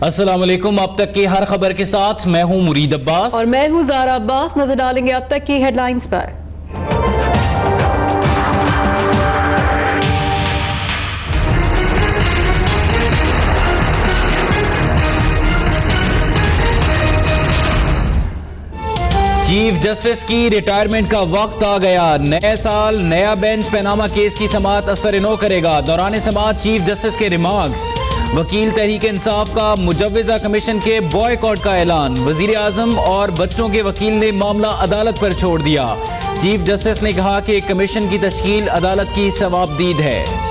अस्सलाम वालेकुम। अब तक की हर खबर के साथ मैं हूं मुरीद अब्बास और मैं हूं ज़ारा अब्बास। नजर डालेंगे अब तक की हेडलाइंस पर। चीफ जस्टिस की रिटायरमेंट का वक्त आ गया। नए साल नया बेंच पनामा केस की समाअत असर नो करेगा। दौरान समाअत चीफ जस्टिस के रिमार्क्स। वकील तहरीक इंसाफ का मुजव्विजा कमीशन के बॉयकॉट का ऐलान। वजीर आजम और बच्चों के वकील ने मामला अदालत पर छोड़ दिया। चीफ जस्टिस ने कहा कि कमीशन की तश्कील अदालत की सवाबदीद है।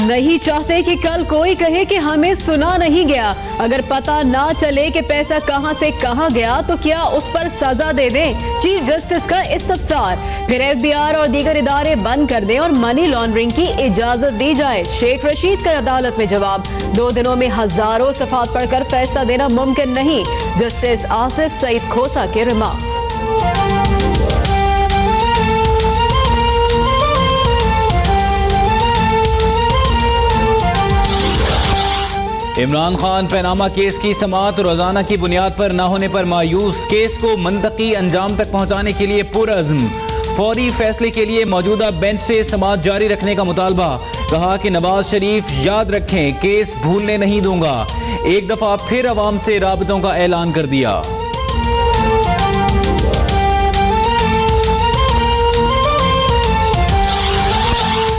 नहीं चाहते कि कल कोई कहे कि हमें सुना नहीं गया। अगर पता ना चले कि पैसा कहां से कहां गया तो क्या उस पर सजा दे दें। चीफ जस्टिस का इस्तफसार। फिर FBI और दीगर इदारे बंद कर दें और मनी लॉन्ड्रिंग की इजाजत दी जाए। शेख रशीद का अदालत में जवाब। 2 दिनों में हजारों सफात पढ़कर फैसला देना मुमकिन नहीं। जस्टिस आसिफ सईद खोसा के remarks. Imran Khan Panama case की समाअत रोजाना की बुनियाद पर न होने पर मायूस। केस को मंतकी अंजाम तक पहुंचाने के लिए पुरअज़्म। फौरी फैसले के लिए मौजूदा बेंच से समाअत जारी रखने का मुतालबा। कहा कि नवाज शरीफ याद रखें, केस भूलने नहीं दूंगा। एक दफा फिर अवाम से राबतों का ऐलान कर दिया।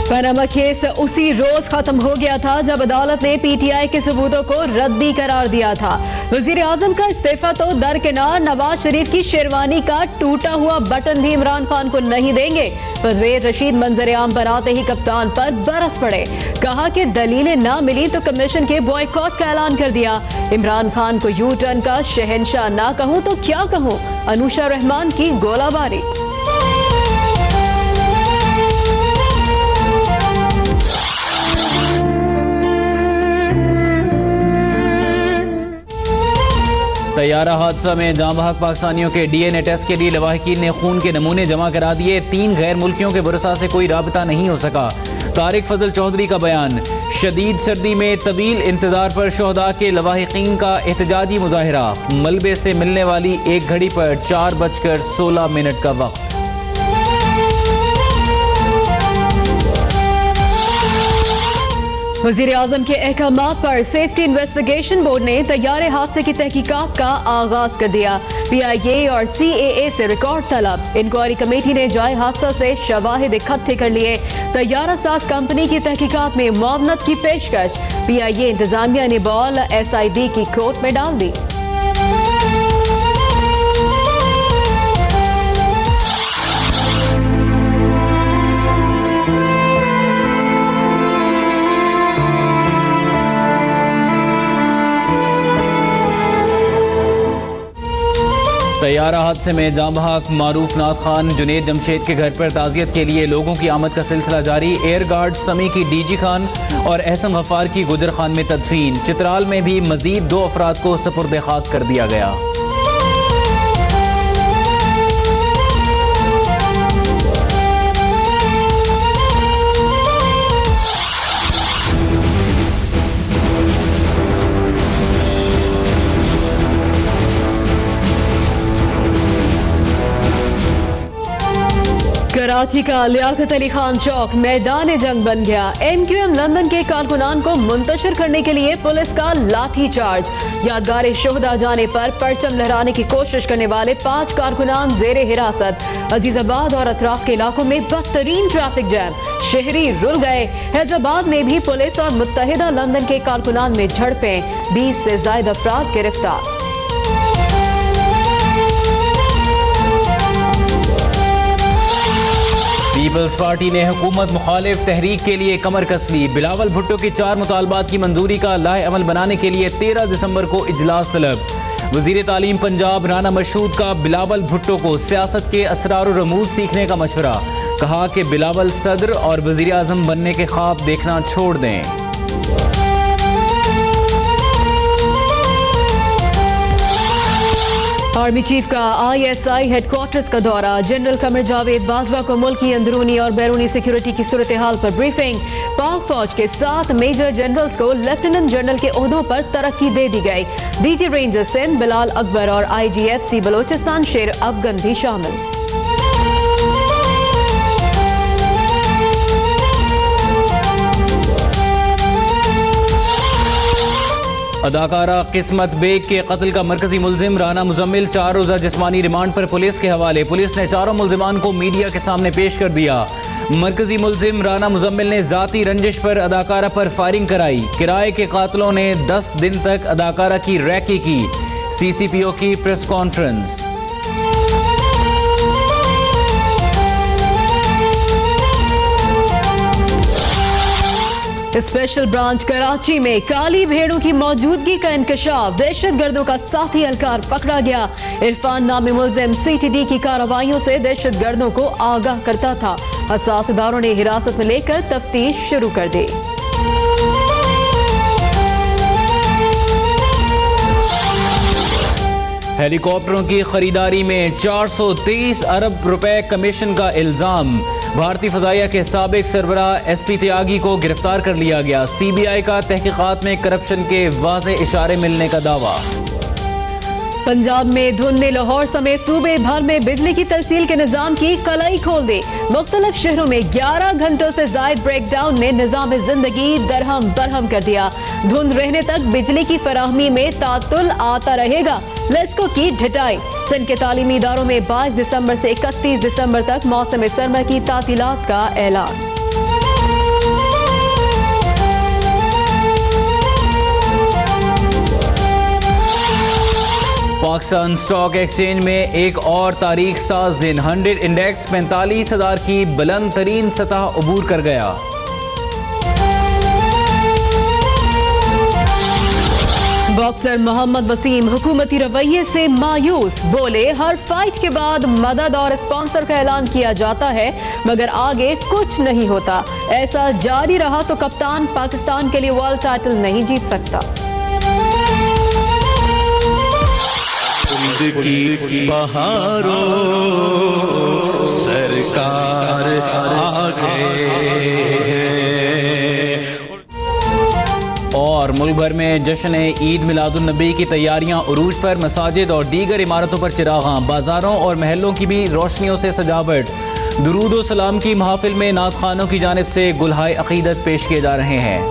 पनामा केस उसी रोज खत्म हो गया था जब अदालत ने PTI के सबूतों को रद्दी करार दिया था। वजीर आजम का इस्तीफा तो दरकिनार, नवाज शरीफ की शेरवानी का टूटा हुआ बटन भी इमरान खान को नहीं देंगे। परवेज रशीद मंजर आम पर आते ही कप्तान पर बरस पड़े। कहा कि दलीलें ना मिली तो कमीशन के बॉयकॉट का ऐलान कर दिया। इमरान खान को यू टर्न का शहंशाह ना कहूं तो क्या कहूं, अनुशा रहमान की गोलाबारी। तैयारा हादसा में जाँ बहक पाकिस्तानियों के DNA टेस्ट के लिए लवाहिकीन ने खून के नमूने जमा करा दिए। 3 गैर मुल्कियों के बुरसा से कोई राबता नहीं हो सका। तारिक फजल चौधरी का बयान। शदीद सर्दी में तवील इंतजार पर शोहदा के लवाहिकीन का एहतजाजी मुजाहिरा। मलबे से मिलने वाली एक घड़ी पर 4:16 का वक्त। वजीर आजम के अहकामात पर सेफ्टी इन्वेस्टिगेशन बोर्ड ने तैयारे हादसे की तहकीकात का आगाज कर दिया। PIA और CAA से रिकॉर्ड तलब। इंक्वायरी कमेटी ने जाए हादसा से शवाहिद इकट्ठे कर लिए। तैयारा साज कंपनी की तहकीकात में मुआवनत की पेशकश। PIA इंतजामिया ने बॉल SIB की कोर्ट में डाल दी। तैयारा हादसे में जाँ बहक मारूफ नाथ खान जुनेद जमशेद के घर पर ताज़ियत के लिए लोगों की आमद का सिलसिला जारी। एयर गार्ड समी की DG खान और एहसन गफ्फार की गुजर खान में तदफीन। चित्राल में भी मजीद 2 अफराद को सपुर्द खाक कर दिया गया। कराची का लियाकत अली खान चौक मैदान जंग बन गया। MQM लंदन के कारकुनान को मुंतशिर करने के लिए पुलिस का लाठी चार्ज। यादगार शोहदा जाने पर परचम लहराने की कोशिश करने वाले 5 कारकुनान जेरे हिरासत। अजीजाबाद और अतराफ के इलाकों में बदतरीन ट्रैफिक जैम। शहरी रुल गए। हैदराबाद में भी पुलिस और मुत्तहिदा लंदन के कारकुनान में झड़पें। 20 से ज्यादा अफराद गिरफ्तार। पीपल्स पार्टी ने हुकूमत मुखालिफ तहरीक के लिए कमर कस ली। बिलावल भुट्टो के 4 मुतालबात की मंजूरी का लाहे अमल बनाने के लिए 13 दिसंबर को इजलास तलब। वजीर तालीम पंजाब राना मशहूद का बिलावल भुट्टो को सियासत के असरार और रमूज सीखने का मशवरा। कहा कि बिलावल सदर और वजीर आजम बनने के ख्वाब देखना छोड़ दें। आर्मी चीफ का ISI हेडक्वार्टर्स का दौरा। जनरल कमर जावेद बाजवा को मुल्क की अंदरूनी और बैरूनी सिक्योरिटी की सूरत हाल पर ब्रीफिंग। पाक फौज के 7 मेजर जनरल्स को लेफ्टिनेंट जनरल के ओहदों पर तरक्की दे दी गई। DG रेंजर सिंध बिलाल अकबर और IGFC बलोचिस्तान शेर अफगन भी शामिल। अदाकारा किस्मत बेग के कत्ल का मरकजी मुलजिम राना मुजम्मिल 4 रोज़ा जिस्मानी रिमांड पर पुलिस के हवाले। पुलिस ने चारों मुलजिमान को मीडिया के सामने पेश कर दिया। मरकजी मुलजिम राना मुजम्मिल ने जाती रंजिश पर अदाकारा पर फायरिंग कराई। किराए के कातलों ने 10 दिन तक अदाकारा की रैकी की। CCPO की press conference. Special branch Karachi में काली भेड़ों की मौजूदगी का इंकशाफ। दहशतगर्दों का साथी एहलकार पकड़ा गया। इरफान नामी मुलजिम CTD की कार्रवाइयों से दहशतगर्दों को आगाह करता था। हसास इदारों ने हिरासत में लेकर तफ्तीश शुरू कर दी। हेलीकॉप्टरों की खरीदारी में 423 अरब रुपए कमीशन का इल्जाम। भारतीय फजाइया के साबिक सरबराह SP त्यागी को गिरफ्तार कर लिया गया। CBI का तहकीकात में करप्शन के वाज़े इशारे मिलने का दावा। पंजाब में धुंध ने लाहौर समेत सूबे भर में बिजली की तरसील के निजाम की कलाई खोल दी। मुख्तलिफ शहरों में 11 घंटों से जायद ब्रेकडाउन ने निजाम जिंदगी दरहम बरहम कर दिया। धुंध रहने तक बिजली की फराहमी में तातुल आता रहेगा। लेस्को की ढिटाई। सिंध के तालीमी इदारों में 22 दिसंबर से 31 दिसंबर तक मौसम सरमा की तातीलात का ऐलान। पाकिस्तान स्टॉक एक्सचेंज में एक और तारीख साज दिन। 100 इंडेक्स 45,000 की बुलंद तरीन सतह अबूर कर गया। बॉक्सर मोहम्मद वसीम हुकूमती रवैये से मायूस। बोले हर फाइट के बाद मदद और स्पॉन्सर का ऐलान किया जाता है मगर आगे कुछ नहीं होता। ऐसा जारी रहा तो कप्तान पाकिस्तान के लिए वर्ल्ड टाइटल नहीं जीत सकता। की बहारों सरकार आ गए। और मुल्क भर में जश्न ईद मिलादुन नबी की तैयारियां उरूज पर। मसाजिद और दीगर इमारतों पर चिरागां। बाजारों और महलों की भी रोशनियों से सजावट। दुरूद व सलाम की महफिल में नात खानों की जानिब से गुलहाए अकीदत पेश किए जा रहे हैं।